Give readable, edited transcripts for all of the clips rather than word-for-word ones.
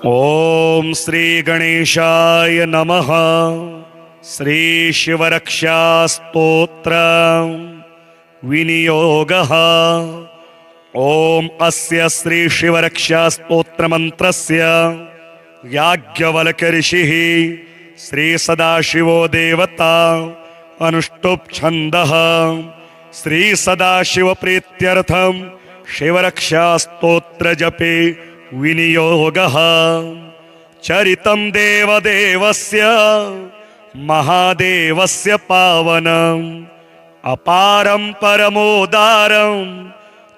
ओम श्री गणेशाय नमः। श्री शिवरक्षा स्तोत्र विनियोगः। ओम अस्य श्री शिवरक्षा स्तोत्र मंत्रस्य याज्ञवल्क्य ऋषिः श्री सदाशिवो देवता अनुष्टुप् छन्दः। श्री सदाशिव प्रीत्यर्थं शिवरक्षा स्तोत्र जपे विनियोगः। चरितं देवदेवस्य महादेवस्य पावनम् अपारं परमोदारं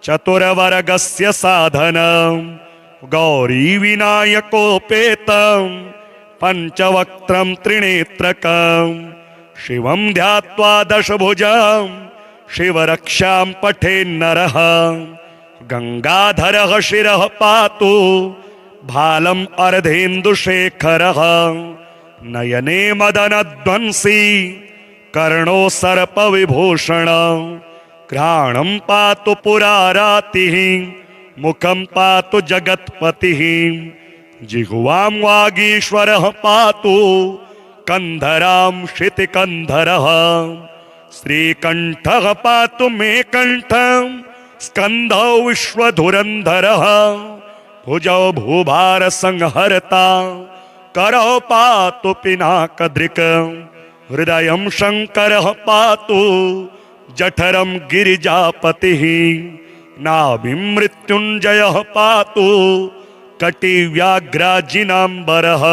चतुरवर्गस्य साधनं गौरीविनायकोपेतं पंचवक्त्रं त्रिनेत्रकं शिवं ध्यात्वा दशभुजं शिवरक्षां पठेन्नरः। गंगाधरः शिरः पातु भालम् अर्धेन्दुशेखरः। नयने मदनध्वंसी कर्णो सर्पविभूषण। घ्राणं पातु पुरारातिः मुखं पातु जगत्पतिः। जिह्वां वागीश्वरः पातु कंधरां क्षितिकन्धरः। श्रीकण्ठः पातु मे कण्ठं स्कंधौ विश्वधुरंधरः। भुजौ भूभार संहर्ता करौ पातु पिनाकधृक्। हृदयं शंकरः पातु जठरं गिरिजापतिः। नाभिं मृत्युंजयः पातु कटिव्याघ्राजिनाम्बरः।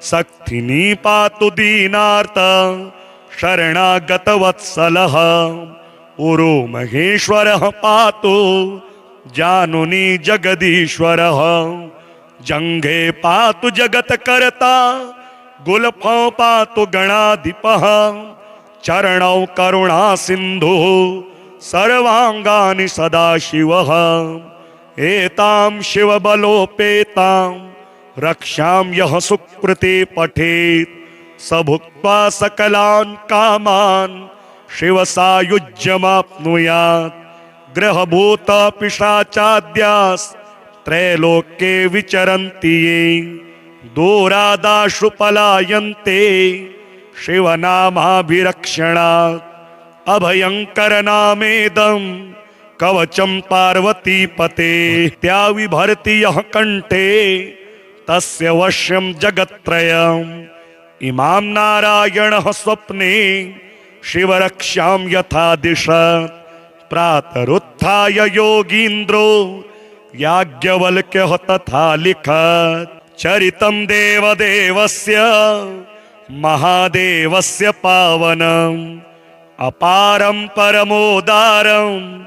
सक्थिनी पातु दीनार्त शरणागतवत्सलः। उरु महेश्वरः पातु जानुनी जगदीश्वरः। जंघे पातु जगत्कर्ता गुल्फौ पातु गणाधिपः। चरणौ करुणा सिन्धुः सर्वांगानि सदाशिवः। एतां शिवबलोपेतां रक्षां यः सुकृते पठेत् स भुक्त्वा सकलान् कामान् शिवसायुज्यमाप्नुयात्। ग्रहभूत पिशाचाद्यास्त्रैलोक्ये विचरन्ति ये दूरादाशु पलायन्ते शिवनामाभिरक्षणात्। अभयंकरनामेदं कवचं पार्वतीपते। त्याविभर्ति यः कण्ठे तस्य वश्यं जगत्त्रयम्। इमां नारायणः स्वप्ने शिवरक्षां यथा दिशत्। प्रातरुत्थाय योगीन्द्रो याज्ञवल्क्यः तथा लिखत्। चरितं देवदेवस्य महादेवस्य पावनम् अपारं परमोदारं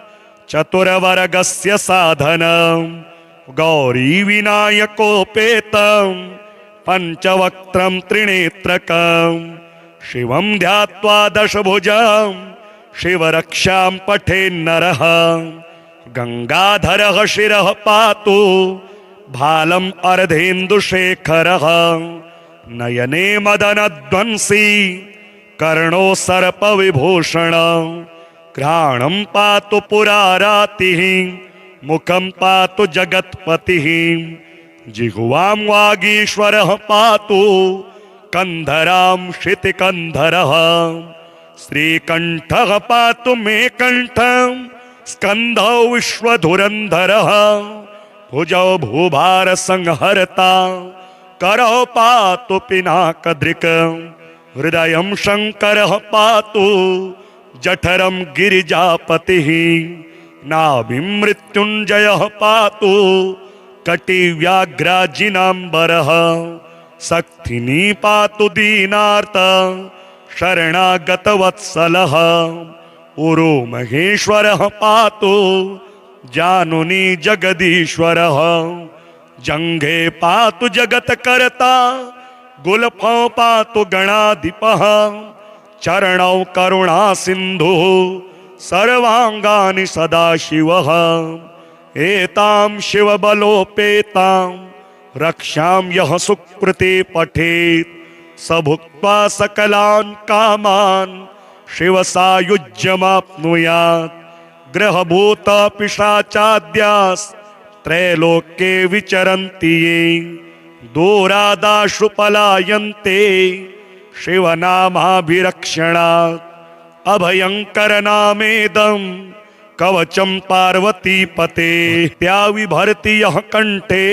चतुरवर्गस्य साधनं गौरीविनायकोपेतं पंचवक्त्रं त्रिनेत्रकं शिवं ध्यात्वा दशभुजं शिवरक्षां पठेन्नरः। गंगाधरः शिरः पातु भालम् अर्धेन्दुशेखरः। नयने मदनध्वंसी कर्णो सर्पविभूषण। घ्राणं पातु पुरारातिः मुखं पातु जगत्पतिः। जिह्वां वागीश्वरः पातु कंधरां क्षितिकन्धरः। श्रीकण्ठः पातु मे कण्ठं स्कंधौ विश्वधुरंधरः। भुजौ भूभार संहर्ता करौ पातु पिनाकधृक्। हृदयं शंकरः पातु जठरं गिरिजापतिः। नाभिं मृत्युंजयः पातु कटिव्याघ्राजिनाम्बरः। सक्थिनी पातु दीनार्त शरणागतवत्सलः। उरु महेश्वरः पातु जानुनी जगदीश्वरः। जंघे पातु जगत्कर्ता गुल्फौ पातु गणाधिपः। चरणौ करुणा सिन्धुः सर्वांगानि सदाशिवः। एतां शिवबलोपेतां रक्षां यः सुकृते पठेत् स भुक्त्वा सकलान् कामान् शिवसायुज्यमाप्नुयात्। ग्रहभूत पिशाचाद्यास्त्रैलोक्ये विचरन्ति ये दूरादाशु पलायन्ते शिवनामाभिरक्षणात् अभयंकर नामेदं कवचं पार्वतीपते त्या विभर्ति यः कंठे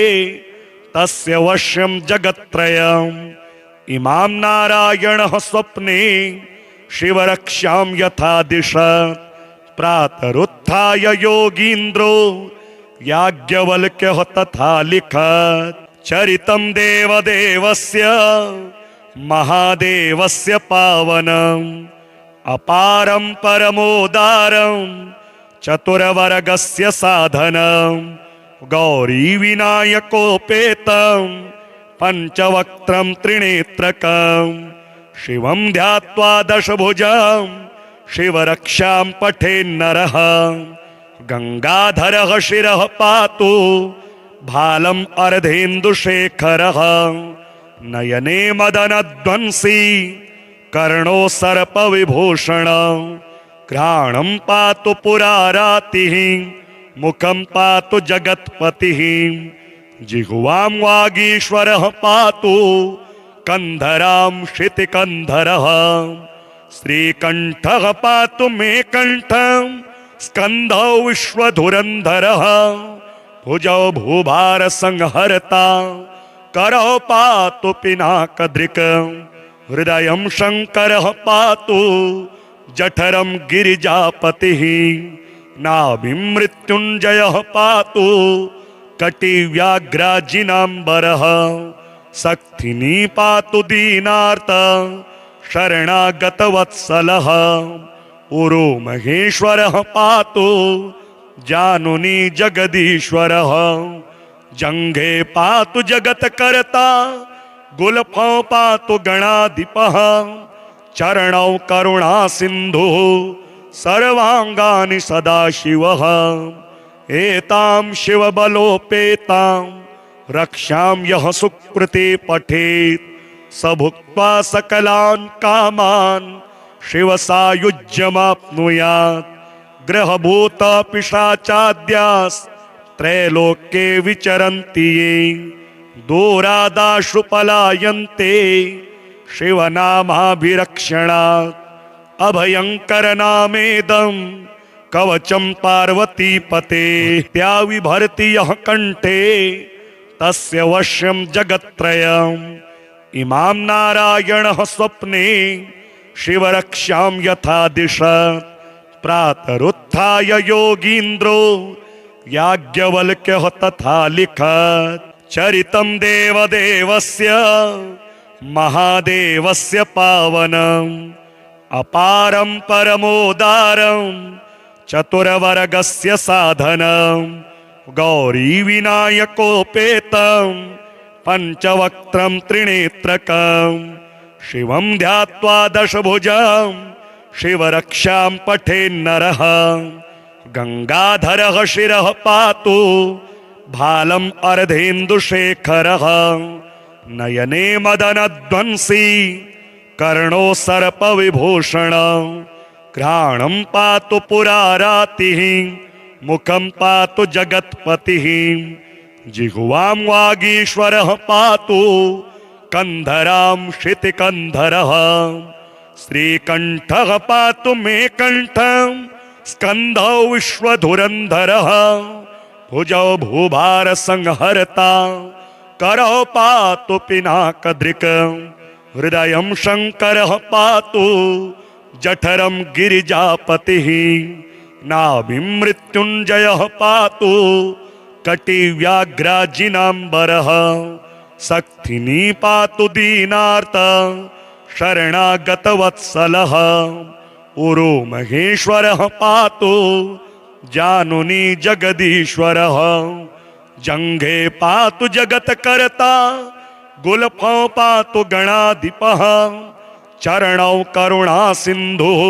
तस्य वश्यं जगत्त्रयम् इमां नारायणः स्वप्ने शिवरक्षां यथा दिशत् प्रातरुत्थाय योगीन्द्रो याज्ञवल्क्यः तथा लिखत् चरितं देवदेवस्य महादेवस्य पावनम् अपारं परमोदारं चतुरवर्गस्य साधनं गौरीविनायकोपेतं पंचवक्त्रं त्रिनेत्रकं शिवं ध्यात्वा दशभुजं शिवरक्षां पठेन्नरः गंगाधरः शिरः पातु भालम् अर्धेन्दुशेखरः नयने मदनध्वंसी कर्णो सर्पविभूषण घ्राणं पातु पुरारातिः मुखं पातु जगत्पतिः जिह्वां वागीश्वरः पातु कंधरां क्षितिकंधरः श्रीकंठः पातु मे कंठं स्कंधौ विश्वधुरंधरः भुजौ भूभार संहर्ता करौ पातु पिनाकदृक् हृदयं शंकरः पातु जठरं गिरिजापतिः नाभिं मृत्युंजयः पातु कटिव्याघ्राजिनाम्बरः सक्थिनी पातु दीनार्त शरणागतवत्सलः उरु महेश्वरः पातु जानुनी जगदीश्वरः जंघे पातु जगत्कर्ता गुल्फौ पातु गणाधिपः चरणौ करुणा सिन्धुः सर्वांगानि सदाशिवः एतां शिवबलोपेतां रक्षां यः सुकृते पठेत् स भुक्त्वा सकलान् कामान् शिवसायुज्यमाप्नुयात् ग्रहभूत पिशाचाद्यास्त्रैलोक्ये विचरन्ति ये दूरादाशु पलायन्ते शिवनामाभिरक्षणात् अभयंकर नामेदं कवचं पार्वतीपते त्या विभर्ति यः कंठे तस्य वश्यं जगत्त्रयम् इमां नारायणः स्वप्ने शिवरक्षां यथा दिशत् प्रातरुत्थाय योगीन्द्रो याज्ञवल्क्यः तथा लिखत् चरितं देवदेवस्य महादेवस्य पावनम् अपारं परमोदारं चतुरवर्गस्य साधनं गौरीविनायकोपेतं पंचवक्त्रं त्रिनेत्रकं शिवं ध्यात्वा दशभुजं शिवरक्षां पठेन्नरः गंगाधरः शिरः पातु भालम् अर्धेन्दुशेखरः नयने मदनध्वंसी कर्णो सर्पविभूषण घ्राणं पातु पुरारातिः मुखं पातु जगत्पतिः जिह्वां वागीश्वरः पातु कंधरां क्षितिकंधरः श्रीकंठः पातु मे कंठं स्कंधौ विश्वधुरंधरः भुजौ भूभार संहर्ता करौ पातु पिनाकदृक् हृदयं शंकरः पातु जठरं गिरिजापतिः नाभिं मृत्युंजयः पातु कटिव्याघ्राजिनाम्बरः सक्थिनी पातु दीनार्त शरणागतवत्सलः उरु महेश्वरः पातु जानुनी जगदीश्वरः जंघे पातु जगत्कर्ता गुल्फौ पातु गणाधिपः चरणौ करुणा सिन्धुः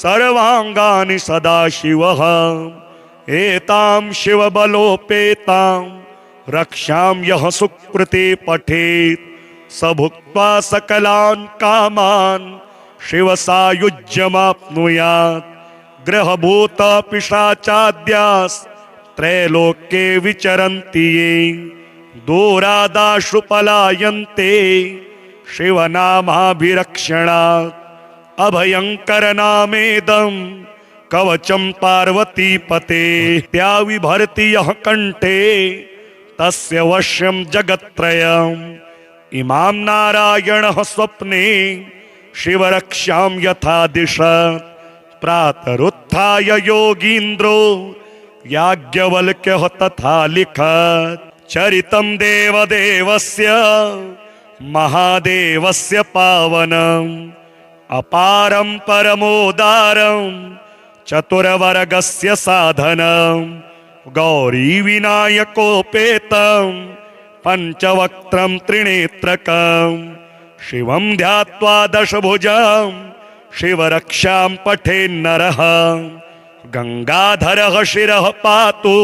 सर्वांगानि सदाशिवः एतां शिवबलोपेतां रक्षां यः सुकृते पठेत् स भुक्त्वा सकलान् कामान् शिवसायुज्यमाप्नुयात् ग्रहभूत पिशाचाद्यास्त्रैलोक्ये विचरन्ति ये दूरादाशु पलायन्ते शिवनामाभिरक्षणात् अभयंकर नामेदं कवचं पार्वती पते त्या विभर्ति यः कंठे तस्य वश्यं जगत्त्रयम् इमां नारायणः स्वप्ने शिवरक्षां यथा दिशत् प्रातरुत्थाय योगीन्द्रो याज्ञवल्क्यः तथा लिखत् चरितं देवदेवस्य महादेवस्य पावनम् अपारं परमोदारं चतुरवर्गस्य साधनं गौरी विनायकोपेतं पंचवक्त्रं त्रिनेत्रकं शिवं ध्यात्वा दशभुजं शिवरक्षां पठेन्नरः गंगाधरः शिरः पातु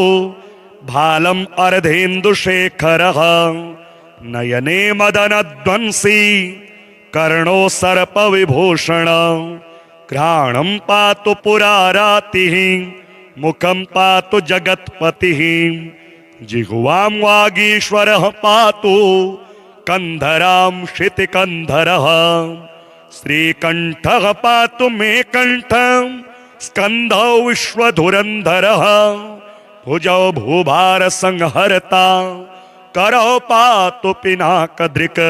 भालम् अर्धेन्दुशेखरः नयने मदनध्वंसी कर्णो सर्पविभूषण घ्राणं पातु पुरारातिः मुखं पातु जगत्पतिः जिह्वां वागीश्वरः पातु कंधरां क्षितिकंधरः श्रीकंठः पातु मे कंठं स्कंधौ विश्वधुरंधरः भुजौ भूभार संहर्ता करौ पातु पिनाकदृक्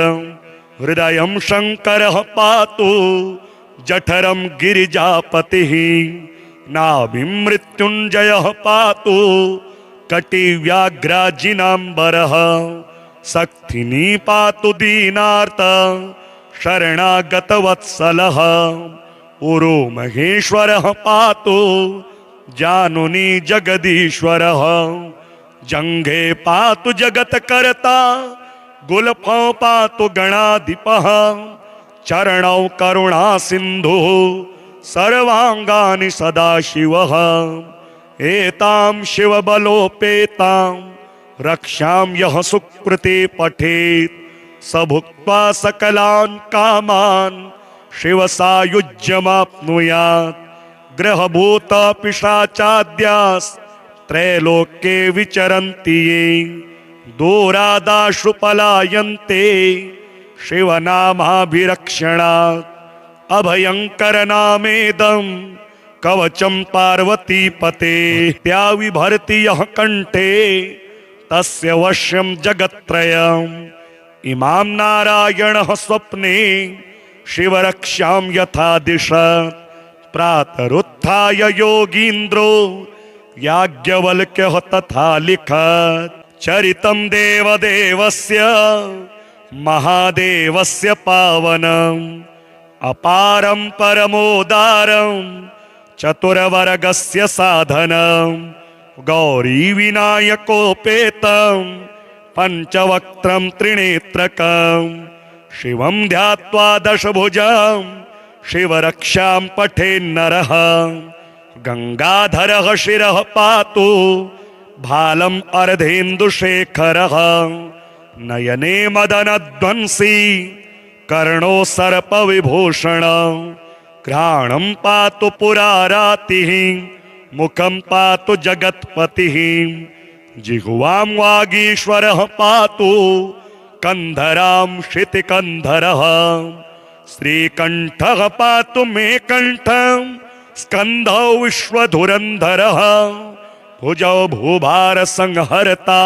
हृदयं शंकरः पातु जठरं गिरिजापतिः नाभिं मृत्युंजयः पातु कटिव्याघ्राजिनाम्बरः सक्थिनी पातु दीनार्त शरणागतवत्सलः उरु महेश्वरः पातु जानुनी जगदीश्वरः जंघे पातु जगत्कर्ता गुल्फौ पातु गणाधिपः चरणौ करुणा सिंधु सर्वांगानि सदाशिवः एतां शिवबलोपेतां रक्षां यः सुकृते पठेत् स भुक्त्वा सकलान् कामान् शिवसायुज्यमाप्नुयात् ग्रहभूत पिशाचाद्यास्त्रैलोक्ये विचरन्ति ये दूरादाशु पलायन्ते शिवनामाभिरक्षणात् अभयंकर नामेदं कवचं पार्वती पते त्या विभर्ति यः कंठे तस्य वश्यं जगत्त्रयम् इमां नारायणः स्वप्ने शिवरक्षां यथा दिशत् प्रातरुत्थाय योगीन्द्रो याज्ञवल्क्यः तथा लिखत् चरितं देवदेवस्य महादेवस्य पावनम् अपारं परमोदारं चतुरवर्गस्य साधनं गौरी विनायकोपेतं पंचवक्त्रं त्रिनेत्रकं शिवं ध्यात्वा दशभुजं शिवरक्षां पठेन्नरः गंगाधरः शिरः पातु भालम् अर्धेन्दुशेखरः नयने मदनध्वंसी कर्णो सर्पविभूषण घ्राणं पातु पुरारातिः मुखं पातु जगत्पतिः जिह्वां वागीश्वरः पातु कंधरां क्षितिकंधरः श्रीकंठः पातु मे कंठं स्कंधौ विश्वधुरंधरः भुजौ भूभार संहर्ता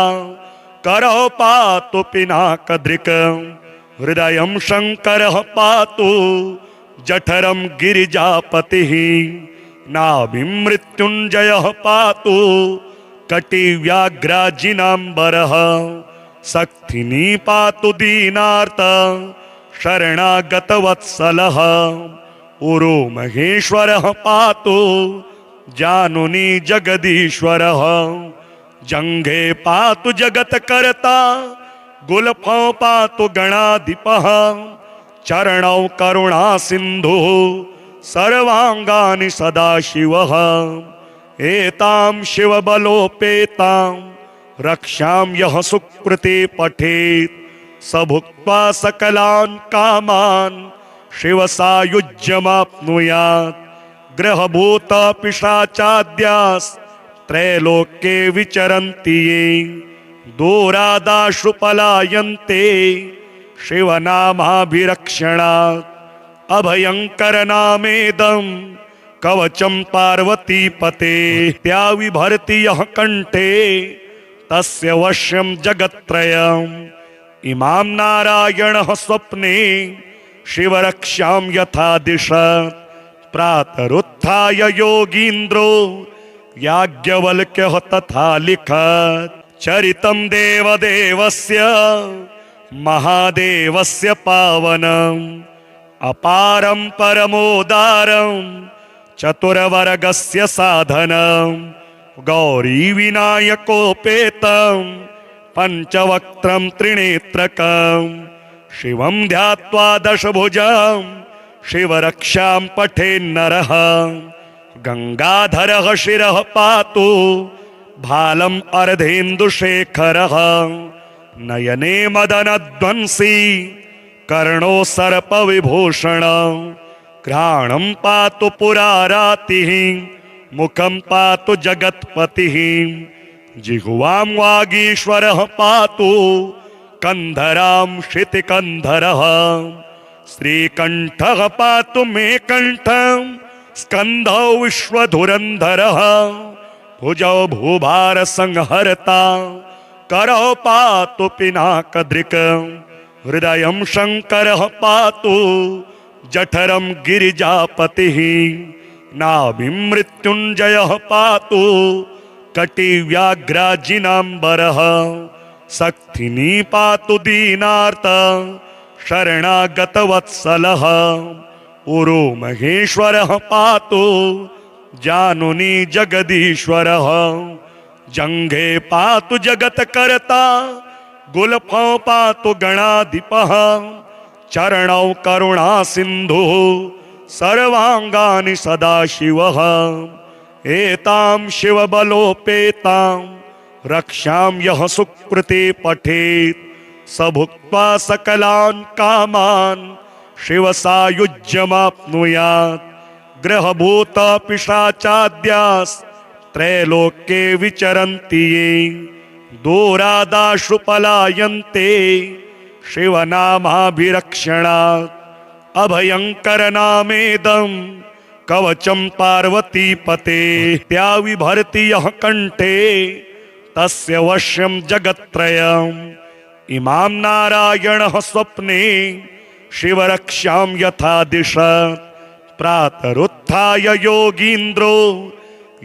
करौ पातु पिनाकदृक् हृदयं शंकरः पातु जठरं गिरिजापतिः नाभिं मृत्युंजयः पातु कटिव्याघ्राजिनाम्बरः सक्थिनी पातु दीनार्त शरणागतवत्सलः उरु महेश्वरः पातु जानुनी जगदीश्वरः जंघे पातु जगत्कर्ता गुल्फौ पातु गणाधिपः चरणौ करुणा सिंधु सर्वांगानि सदाशिवः एतां शिवबलोपेतां रक्षां यः सुकृते पठेत् स भुक्त्वा सकलान् कामान् शिवसायुज्यमाप्नुयात् ग्रहभूत पिशाचाद्यास्त्रैलोक्ये विचरन्ति ये दूरादाशु पलायन्ते शिवनामाभिरक्षणात् अभयंकर नामेदं कवचं पार्वतीपते त्या विभर्ति यः कंठे तस्य वश्यं जगत्त्रयम् इमां नारायणः स्वप्ने शिवरक्षां यथा दिशत् प्रातरुत्थाय योगीन्द्रो याज्ञवल्क्यः तथा लिखत् चरितं देवदेवस्य महादेवस्य पावनम् अपारं परमोदारं चतुरवर्गस्य साधनं गौरी विनायकोपेतं पंचवक्त्रं त्रिनेत्रकं शिवं ध्यात्वा दशभुजं शिवरक्षां पठेन्नरः गंगाधरः शिरः पातु भालम् अर्धेन्दुशेखरः नयने मदनध्वंसी कर्णो सर्पविभूषणं घ्राणं पातु पुरारातिः मुखं पातु जगत्पतिः जिह्वां वागीश्वरः पातु कंधरां क्षितिकंधरः श्रीकंठः पातु मे कंठं स्कंधौ विश्वधुरंधरः भुजौ भूभार संहर्ता करौ पातु पिनाकदृक् हृदयं शंकरः पातु जठरं गिरिजापतिः नाभिं मृत्युंजयः पातु कटिव्याघ्राजिनाम्बरः सक्थिनी पातु दीनार्त शरणागतवत्सलः उरु महेश्वरः पातु जानुनी जगदीश्वरः जंघे पातु जगत्कर्ता गुल्फौ पातु गणाधिपः चरणौ करुणा सिन्धुः सर्वांगानि सदाशिवः एतां शिवबलोपेतां रक्षां यः सुकृते पठेत् स भुक्त्वा सकलान् कामान् शिवसायुज्यमाप्नुयात् ग्रहभूत पिशाचाद्यास्त्रैलोक्ये विचरन्ति ये दूरादाशु पलायन्ते शिवनामाभिरक्षणात् अभयंकर नामेदं कवचं पार्वतीपते त्या विभर्ति यः कंठे तस्य वश्यं जगत्त्रयम् इमां नारायणः स्वप्ने शिवरक्षां यथा दिशत् प्रातरुत्थाय योगीन्द्रो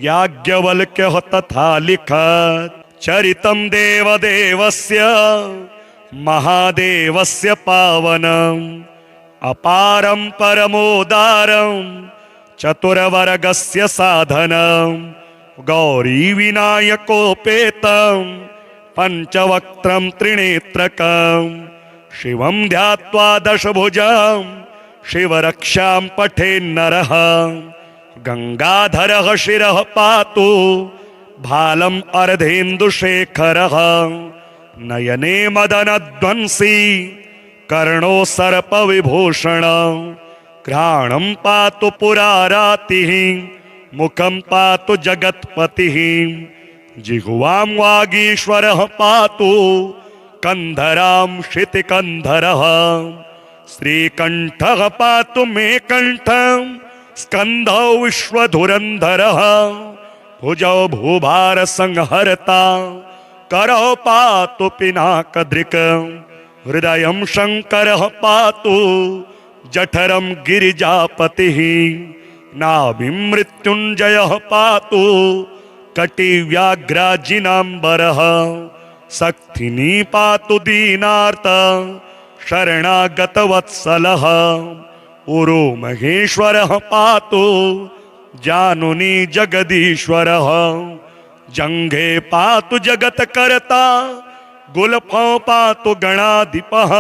याज्ञवल्क्यः तथा लिखत् चरितं देवदेवस्य महादेवस्य पावनम् अपारं परमोदारं चतुरवर्गस्य साधनं गौरी विनायकोपेतं पंचवक्त्रं त्रिनेत्रकं शिवं ध्यात्वा दशभुजं शिवरक्षां पठेन्नरः गंगाधरः शिरः पातु भालम् अर्धेन्दुशेखरः नयने मदनध्वंसी कर्णो सर्पविभूषणं घ्राणं पातु पुरारातिः मुखं पातु जगत्पतिः जिह्वां वागीश्वरः पातु कंधरां क्षितिकंधरः श्रीकंठः पातु मे कंठं स्कंधौ विश्वधुरंधरः भुजौ भूभार संहर्ता करौ पातु पिनाकदृक् हृदयं शंकरः पातु जठरं गिरिजापतिः नाभिं मृत्युंजयः पातु कटिव्याघ्राजिनाम्बरः सक्थिनी पातु दीनार्त शरणागतवत्सलः उरु महेश्वरः पातु जानुनी जगदीश्वरः जंघे पातु जगत्कर्ता गुल्फौ पातु गणाधिपः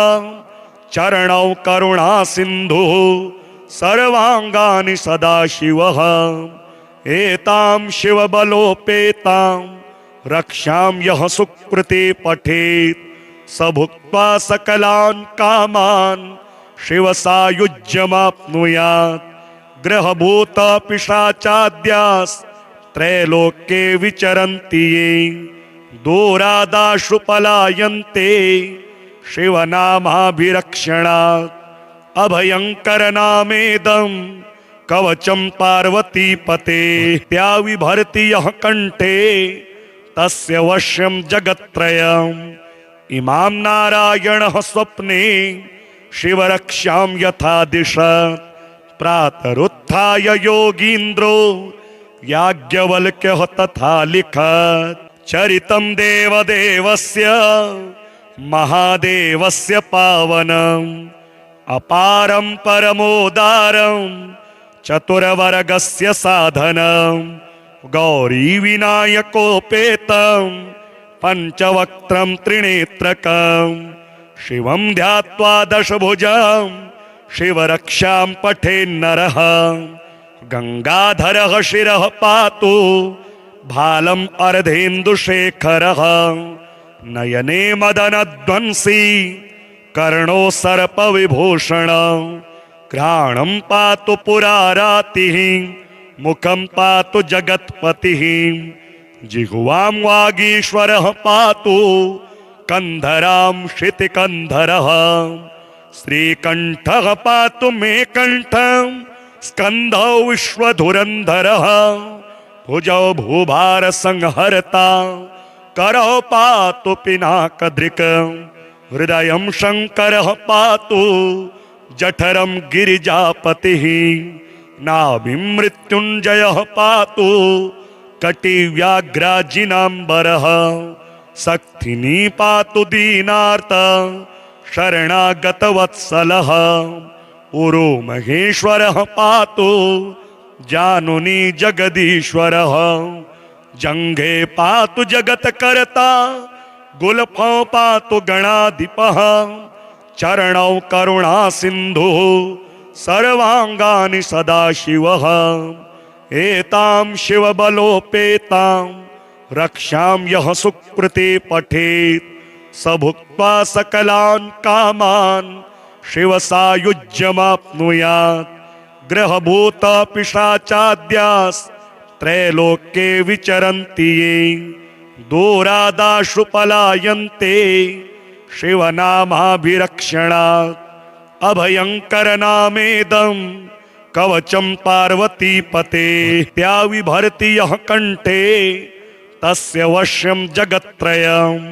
चरणौ करुणा सिन्धुः सर्वांगानि सदाशिवः एतां शिवबलोपेतां रक्षां यः सुकृते पठेत् स भुक्त्वा सकलान् कामान् शिवसायुज्यमाप्नुयात् ग्रहभूत पिशाचाद्यास्त्रैलोक्ये विचरन्ति ये दूरादाशु पलायन्ते शिवनामाभिरक्षणात् अभयंकर नामेदं कवचं पार्वतीपते त्या विभर्ति यः कंठे तस्य वश्यं जगत्त्रयम् इमां नारायणः स्वप्ने शिवरक्षां यथा दिशत् प्रातरुत्थाय योगीन्द्रो याज्ञवल्क्यः तथा लिखत् चरितं देवदेवस्य महादेवस्य पावनम् अपारं परमोदारं चतुरवर्गस्य साधनं गौरी विनायकोपेतं पंचवक्त्रं त्रिनेत्रकं शिवं ध्यात्वा दशभुजं शिवरक्षां पठेन्नरः गंगाधरः शिरः पातु भालम् अर्धेन्दुशेखरः नयने मदनध्वंसी कर्णो सर्पविभूषणं घ्राणं पातु पुरारातिः मुखं पातु जगत्पतिः जिह्वां वागीश्वरः पातु कंधरां क्षितिकंधरः श्रीकंठः पातु मे कंठं स्कंधौ विश्वधुरंधरः भुजौ भूभार संहर्ता करौ पातु पिनाकदृक् हृदयं शंकरः पातु जठरं गिरिजापतिः नाभिं मृत्युंजयः पातु कटिव्याघ्राजिनाम्बरः सक्थिनी पातु दीनार्त शरणागतवत्सलः उरो महेश्वरः पातु जानुनी जगदीश्वरः जंघे पातु जगत्कर्ता गुल्फौ पातु गणाधिपः चरणौ करुणा सिन्धुः सर्वांगानि सदाशिवः एतां शिवबलोपेतां रक्षां यः सुकृते पठेत् स भुक्त्वा सकलान् कामान् शिवसायुज्यमाप्नुयात् ग्रहभूत पिशाचाद्यास्त्रैलोक्ये विचरन्ति ये दूरादाशु पलायन्ते शिवनामाभिरक्षणात् अभयंकर नामेदं कवचं पार्वतीपते त्या विभर्ति यः कंठे तस्य वश्यं जगत्त्रयम्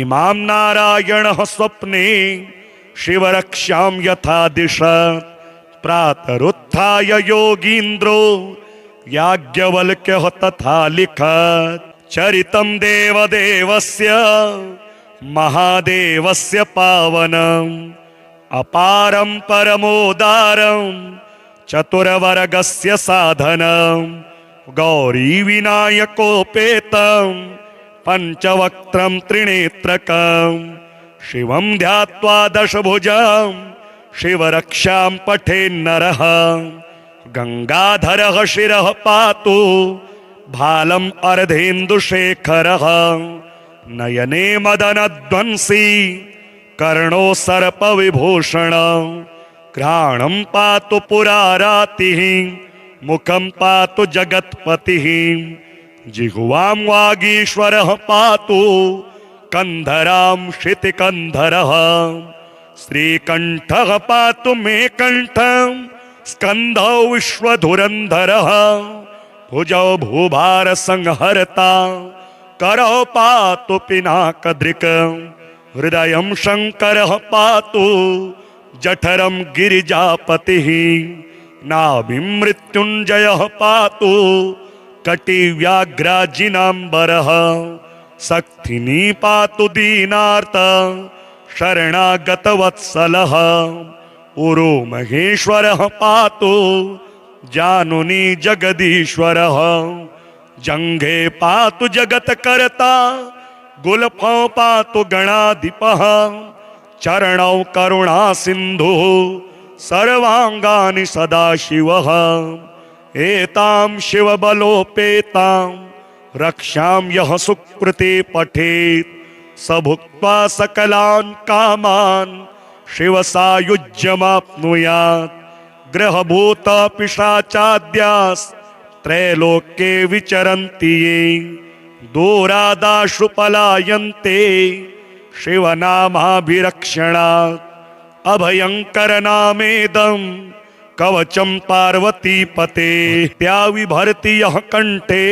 इमां नारायणः स्वप्ने शिवरक्षां यथा दिशत् प्रातरुत्थाय योगीन्द्रो याज्ञवल्क्यः तथा लिखत् चरितं देवदेवस्य महादेवस्य पावनम् अपारं परमोदारं चतुरवर्गस्य साधनं गौरी विनायकोपेतं पंचवक्त्रं त्रिनेत्रकं शिवं ध्यात्वा दशभुजं शिवरक्षां पठेन्नरः गंगाधरः शिरः पातु भालम् अर्धेन्दुशेखरः नयने मदनध्वंसी कर्णो सर्पविभूषणं घ्राणं पातु पुरारातिः मुखं पातु जगत्पतिः जिह्वां वागीश्वरः पातु कंधरां क्षितिकंधरः श्रीकंठः पातु मे कंठं स्कंधौ विश्वधुरंधरः भुजौ भूभार संहर्ता करौ पातु पिनाकदृक् हृदयं शंकरः पातु जठरं गिरिजापतिः नाभिं मृत्युंजयः पातु कटिव्याघ्राजिनाम्बरः सक्थिनी पातु दीनार्त शरणागतवत्सलः उरो महेश्वरः पातु जानुनी जगदीश्वरः जंघे पातु जगत्कर्ता गुल्फौ पातु गणाधिपः चरणौ करुणा सिन्धुः सर्वांगानि सदाशिवः एतां शिवबलोपेतां रक्षां यः सुकृते पठेत् स भुक्त्वा सकलान् कामान् शिवसायुज्यमाप्नुयात् ग्रहभूत पिशाचाद्यास्त्रैलोक्ये विचरन्ति ये दूरादाशु पलायन्ते शिवनामाभिरक्षणात् अभयंकर नामेदं कवचं पार्वतीपते त्या विभर्ति यः कंठे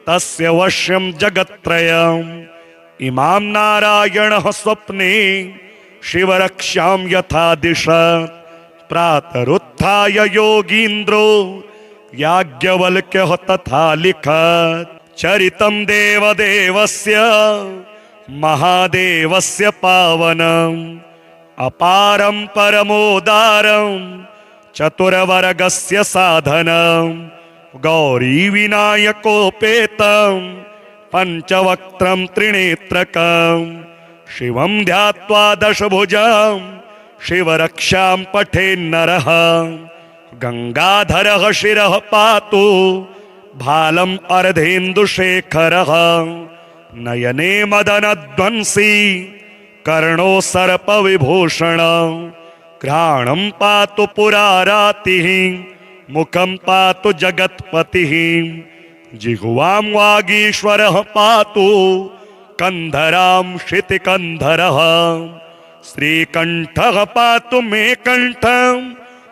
तस्य वश्यं जगत्त्रयम् इमां नारायणः स्वप्ने शिवरक्षां यथा दिशत् प्रातरुत्थाय योगीन्द्रो याज्ञवल्क्यः तथा लिखत् चरितं देवदेवस्य महादेवस्य पावनम् अपारं परमोदारं चतुरवर्गस्य साधनं गौरीविनायकोपेतं पंचवक्त्रं त्रिनेत्रकं शिवं ध्यात्वा दशभुजं शिवरक्षां पठेन्नरः गंगाधरः शिरः पातु भालम् अर्धेन्दुशेखरः नयने मदनध्वंसी कर्णो सर्पविभूषण घ्राणं पातु पुरारातिः मुखं पातु जगत्पतिः जिह्वां वागीश्वरः पातु कंधरां क्षितिकन्धरः श्रीकण्ठः पातु मे कण्ठं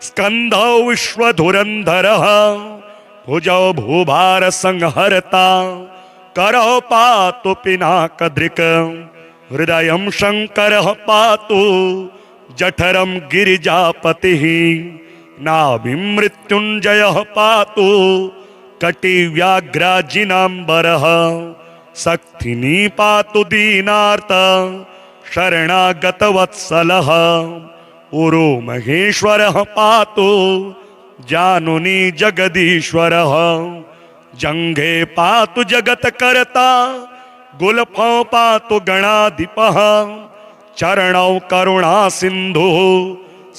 स्कन्धौ विश्वधुरन्धरः भुजौ भूभारसंहर्ता करौ पातु पिनाकदृक् हृदयं शङ्करः पातु जठरं गिरिजापतिः नाभिं मृत्युञ्जयः पातु कटिव्याघ्राजिनाम्बरः सक्थिनी पातु दीनार्त शरणागतवत्सलः उरो महेश्वरः पातु जानुनी जगदीश्वरः जंघे पातु जगत्कर्ता गुल्फौ पातु गणाधिपः चरणौ करुणा सिन्धुः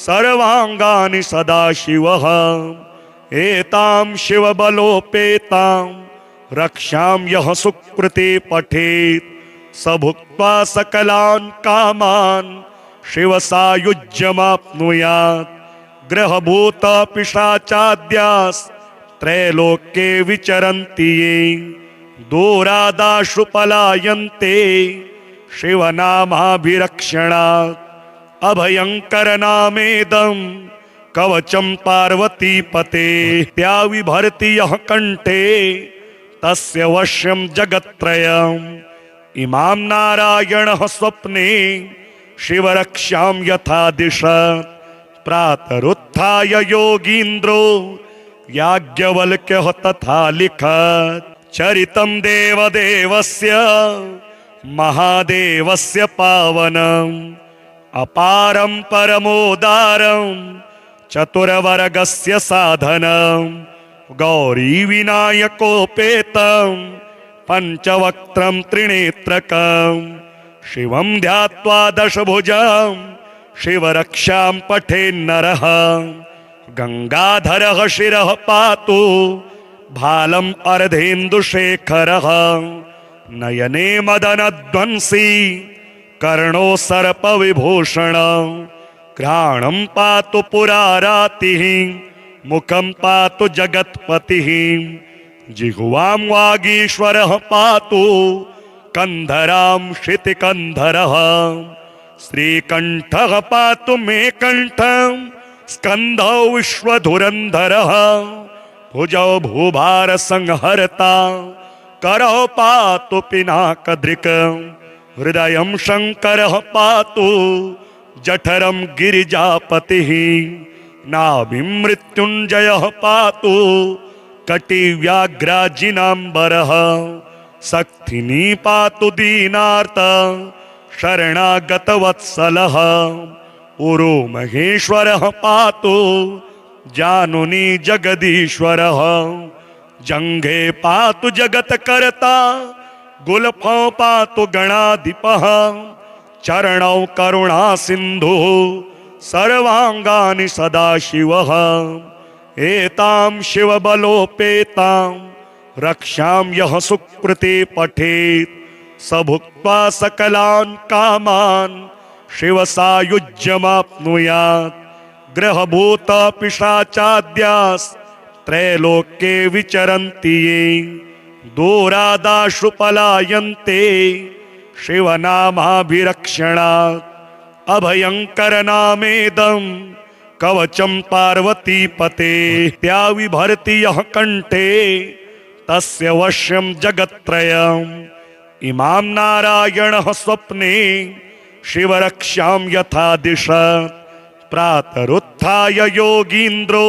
सर्वांगानि सदाशिवः एतां शिवबलोपेतां रक्षां यः सुकृते पठेत् स भुक्त्वा सकलान् कामान् शिवसायुज्यमाप्नुयात् ग्रहभूत पिशाचाद्यास्त्रैलोक्ये विचरन्ति ये दूरादाशु पलायन्ते शिवनामाभिरक्षणात् अभयंकर नामेदं कवचं पार्वतीपते त्या विभर्ति यः कंठे तस्य वश्यं जगत्त्रयम् इमां नारायणः स्वप्ने शिवरक्षां यथा दिशत् प्रातरुत्थाय योगीन्द्रो याज्ञवल्क्यः तथा लिखत् चरितं देवदेवस्य महादेवस्य पावनम् अपारं परमोदारं चतुरवर्गस्य साधनं गौरीविनायकोपेतं पंचवक्त्रं त्रिनेत्रकं शिवं ध्यात्वा दशभुजं शिवरक्षां पठेन्नरः गंगाधरः शिरः पातु भालम् अर्धेन्दुशेखरः नयने मदनध्वंसी कर्णो सर्पविभूषण घ्राणं पातु पुरारातिः मुखं पातु जगत्पतिः जिह्वां वागीश्वरः पातु कंधरां क्षितिकन्धरः श्रीकण्ठः पातु मे कण्ठं स्कन्धौ विश्वधुरन्धरः भुजौ भूभारसंहर्ता करौ पातु पिनाकदृक् हृदयं शङ्करः पातु जठरं गिरिजापतिः नाभिं मृत्युञ्जयः पातु कटिव्याघ्राजिनाम्बरः सक्थिनी पातु दीनार्त शरणागतवत्सलः उरो महेश्वरः पातु जानुनी जगदीश्वरः जंघे पातु जगत्कर्ता गुल्फौ पातु गणाधिपः चरणौ करुणा सिन्धुः सर्वांगानि सदाशिवः एतां शिवबलोपेतां रक्षां यः सुकृते पठेत् स भुक्त्वा सकलान् कामान् शिवसायुज्यमाप्नुयात् ग्रहभूत पिशाचाद्यास्त्रैलोक्ये विचरन्ति ये दूरादाशु पलायन्ते शिवनामाभिरक्षणात् अभयंकर नामेदं कवचं पार्वतीपते त्याविभर्ति यः कंठे तस्य वश्यं जगत्त्रयम् इमां नारायणः स्वप्ने शिवरक्षां यथा दिशत् प्रातरुत्थाय योगीन्द्रो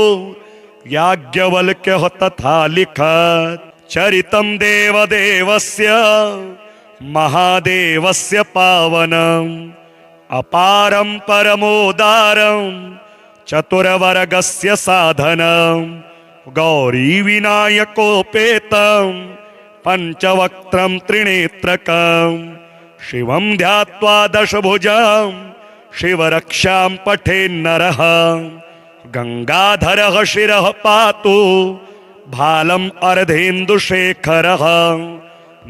याज्ञवल्क्यः तथा लिखत् चरितं देवदेवस्य महादेवस्य पावनम् अपारं परमोदारं चतुरवर्गस्य साधनं गौरी विनायकोपेतं पंचवक्त्रं त्रिनेत्रकं शिवं ध्यात्वा दशभुजं शिवरक्षां पठेन्नरः गंगाधरः शिरः पातु भालम् अर्धेन्दुशेखरः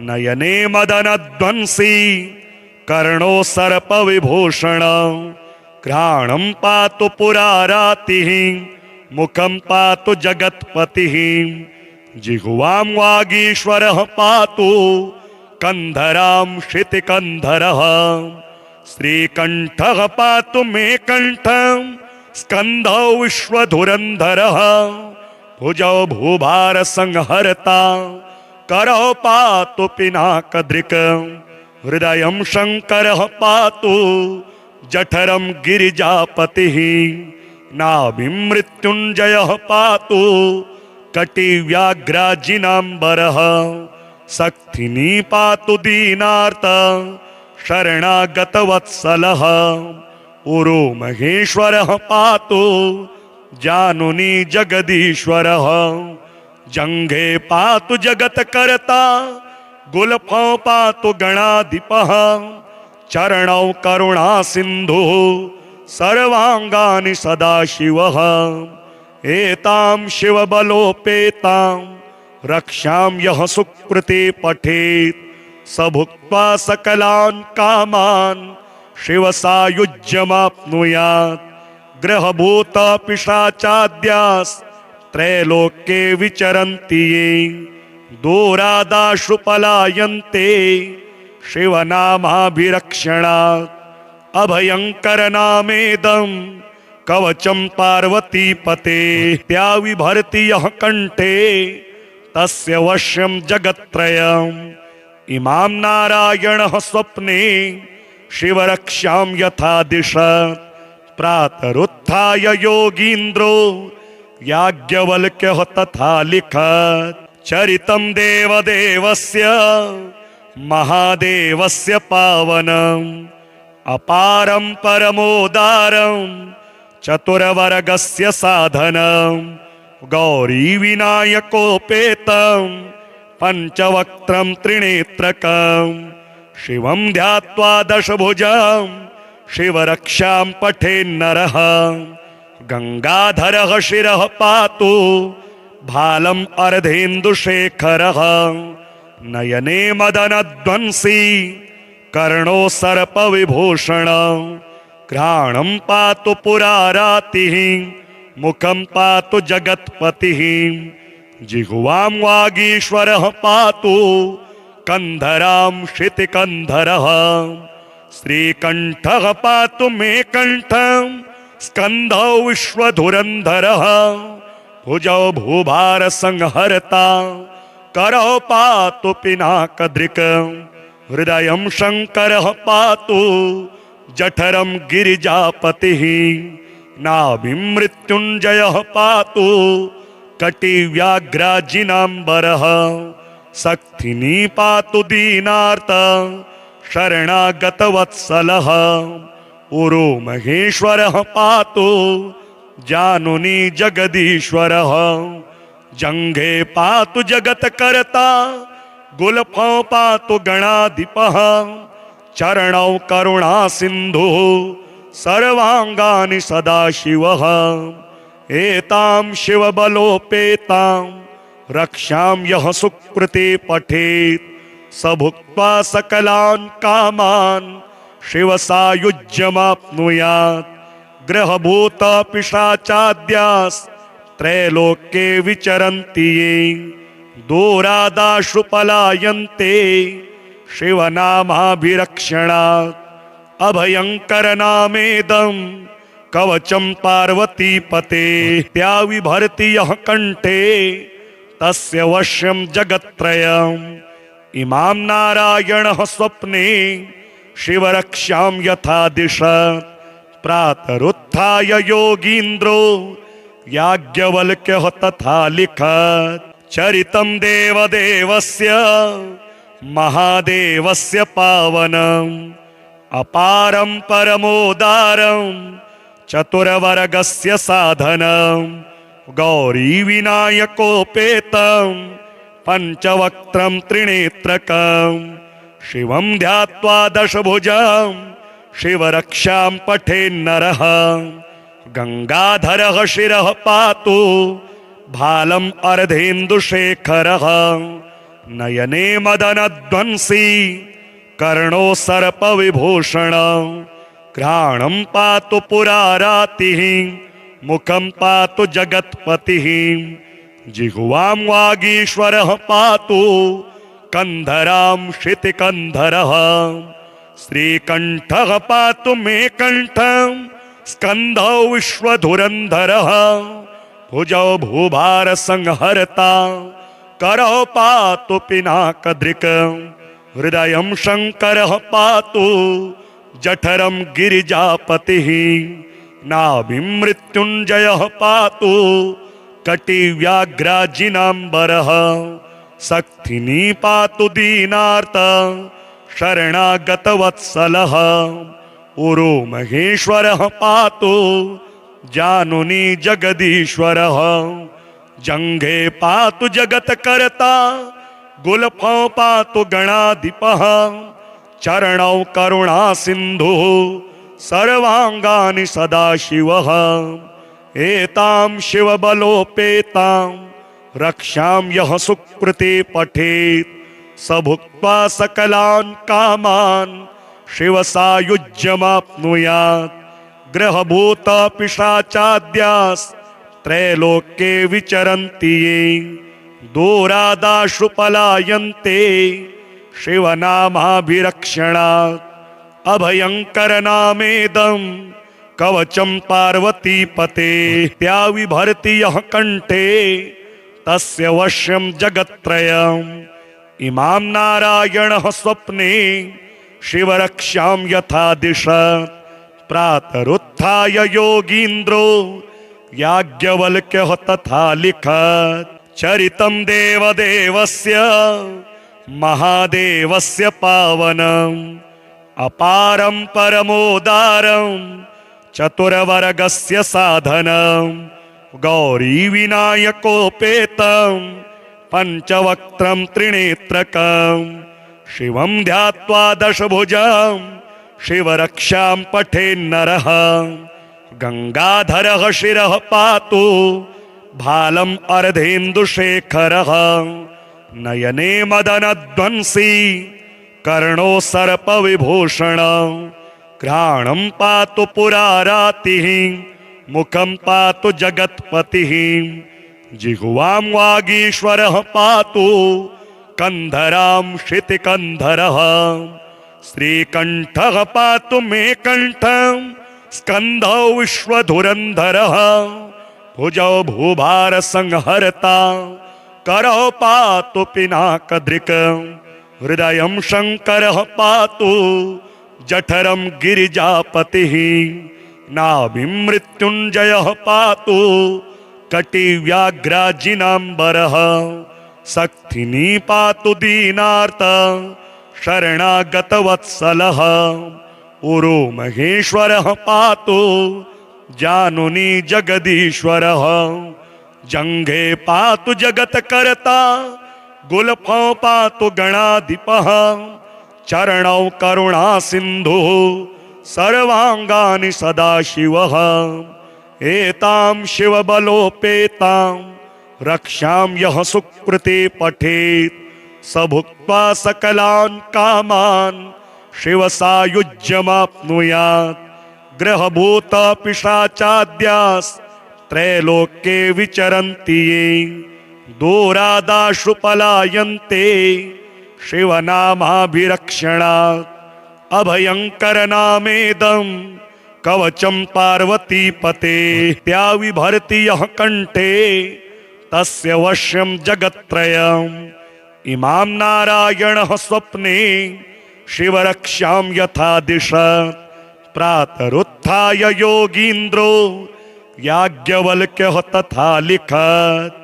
नयने मदनध्वंसी कर्णो सर्पविभूषण घ्राणं पातु पुरारातिः मुखं पातु जगत्पतिः जिह्वां वागीश्वरः पातु कंधरां क्षितिकंधरः श्रीकंठः पातु मे कंठं स्कंधौ विश्वधुरंधरः भुजौ भूभार संहर्ता करौ पातु पिनाकधृक् हृदयं शंकरः पातु जठरं गिरिजापतिः नाभिं मृत्युंजयः पातु कटिव्याघ्राजिनाम्बरः सक्थिनी पातु दीनार्त शरणागतवत्सलः उरु महेश्वरः पातु जानुनी जगदीश्वरः जंघे पातु जगत्कर्ता गुल्फौ पातु गणाधिपः चरणौ करुणा सिंधु सर्वांगानि सदाशिवः एतां शिवबलोपेतां रक्षां यः सुकृते पठेत् स भुक्त्वा सकलान् कामान् शिवसायुज्यमाप्नुयात् ग्रहभूत पिशाचाद्यास्त्रैलोक्ये विचरन्ति ये दूरादाशु पलायन्ते शिवनामाभिरक्षणात् अभयंकर नामेदं कवचं पार्वतीपते त्याविभर्ति यः कंठे तस्य वश्यं जगत्त्रयम् इमां नारायणः स्वप्ने शिवरक्षां यथा दिशत् प्रातरुत्थाय योगीन्द्रो याज्ञवल्क्यः तथा लिखत् चरितं देवदेवस्य महादेवस्य पावनम् अपारं परमोदारं चतुरवर्गस्य साधनं गौरी विनायकोपेतं पंचवक्त्रं त्रिनेत्रकं शिवं ध्यात्वा दशभुजं शिवरक्षां पठेन्नरः गंगाधरः शिरः पातु भालम् अर्धेन्दुशेखरः नयने मदनध्वंसी कर्णो सर्पविभूषण घ्राणं पातु पुरारातिः मुखं पातु जगत्पतिः जिह्वां वागीश्वरः पातु कंधरां क्षितिकंधरः श्रीकंठः पातु मे कंठं स्कंधौ विश्वधुरंधरः भुजौ भूभार संहर्ता करौ पातु पिनाकधृक् हृदयं शंकरः पातु जठरं गिरिजापतिः नाभिं मृत्युंजयः पातु कटिव्याघ्राजिनाम्बरः सक्थिनी पातु दीनार्त शरणागतवत्सलः उरु महेश्वरः पातु जानुनी जगदीश्वरः जंघे पातु जगत्कर्ता गुल्फौ पातु गणाधिपः चरणौ करुणा सिंधु सर्वांगानि सदाशिवः एतां शिवबलोपेतां रक्षां यः सुकृते पठेत् स भुक्त्वा सकलान् कामान् शिवसायुज्यमाप्नुयात् ग्रहभूत पिशाचाद्यास्त्रैलोक्ये विचरन्ति ये दूरादाशु पलायन्ते शिवनामाभिरक्षणात् अभयंकर नामेदं कवचं पार्वती पते त्या विभर्ति यः कंठे तस्य वश्यं जगत्त्रयम् इमां नारायणः स्वप्ने शिवरक्षां यथा दिशत् प्रातरुत्थाय योगीन्द्रो याज्ञवल्क्यः तथा लिखत् चरितं देवदेवस्य महादेवस्य पावनम् अपारं परमोदारं चतुरवर्गस्य साधनं गौरीविनायकोपेतं पंचवक्त्रं त्रिनेत्रकं शिवं ध्यात्वा दशभुजं शिवरक्षां पठेन्नरः गंगाधरः शिरः पातु भालम् अर्धेन्दुशेखरः नयने मदनध्वंसी कर्णो सर्पविभूषण घ्राणं पातु पुरारातिः मुखं पातु जगत्पतिः जिह्वां वागीश्वरः पातु कंधरां क्षितिकन्धरः श्रीकण्ठः पातु मे कण्ठं स्कन्धौ विश्वधुरन्धरः भुजौ भूभारसंहर्ता करौ पातु पिनाकधृक् हृदयं शङ्करः पातु जठरं गिरिजापतिः नाभिं मृत्युञ्जयः पातु कटिव्याघ्राजिनाम्बरः सक्थिनी पातु दीनार्त शरणागतवत्सलः उरु महेश्वरः पातु जानुनी जगदीश्वरः जंघे पातु जगत्कर्ता गुल्फौ पातु गणाधिपः चरणौ करुणा सिन्धुः सर्वांगानि सदाशिवः एतां शिवबलोपेतां रक्षां यः सुकृते पठेत् स भुक्त्वा सकलान् कामान् शिवसायुज्यमाप्नुयात् ग्रहभूत पिशाचाद्यास्त्रैलोक्ये विचरन्ति ये दूरादाशु पलायन्ते शिवनामाभिरक्षणात् अभयंकर नामेदं कवचं पार्वती पते त्या विभर्ति यः कंठे तस्य वश्यं जगत्त्रयम् इमां नारायणः स्वप्ने शिवरक्षां यथा दिशत् प्रातरुत्थाय योगीन्द्रो याज्ञवल्क्यः तथा लिखत् चरितं देवदेवस्य महादेवस्य पावनम् अपारं परमोदारं चतुरवर्गस्य साधनं गौरीविनायकोपेतं पंचवक्त्रं त्रिनेत्रकं शिवं ध्यात्वा दशभुजं शिवरक्षां पठेन्नरः गंगाधरः शिरः पातु भालम् अर्धेन्दुशेखरः नयने मदनध्वंसी कर्णो सर्पविभूषण घ्राणं पातु पुरारातिः मुखं पातु जगत्पतिः जिह्वां वागीश्वरः पातु कंधरां क्षितिकन्धरः श्रीकण्ठः पातु मे कण्ठं स्कन्धौ विश्वधुरन्धरः भुजौ भूभारसंहर्ता करौ पातु पिनाकधृक् हृदयं शङ्करः पातु जठरं गिरिजापतिः नाभिं मृत्युञ्जयः पातु कटिव्याघ्राजिनाम्बरः सक्थिनी पातु दीनार्त शरणागतवत्सलः उरु महेश्वरः पातु जानुनी जगदीश्वरः जंघे पातु जगत्कर्ता गुल्फौ पातु गणाधिपः चरणौ करुणा सिन्धुः सर्वांगानि सदाशिवः एतां शिवबलोपेतां रक्षां यः सुकृते पठेत् स भुक्त्वा सकलान् कामान् शिवसायुज्यमाप्नुयात् ग्रहभूत पिशाचाद्यास्त्रैलोक्ये विचरन्ति ये दूरादाशु पलायन्ते शिवनामाभिरक्षणात् अभयंकर नामेदं कवचं पार्वती पते त्या विभर्ति यः कंठे तस्य वश्यं जगत्त्रयम् इमां नारायणः स्वप्ने शिवरक्षां यथा दिशत् प्रातरुत्थाय योगीन्द्रो याज्ञवल्क्यः तथा लिखत्।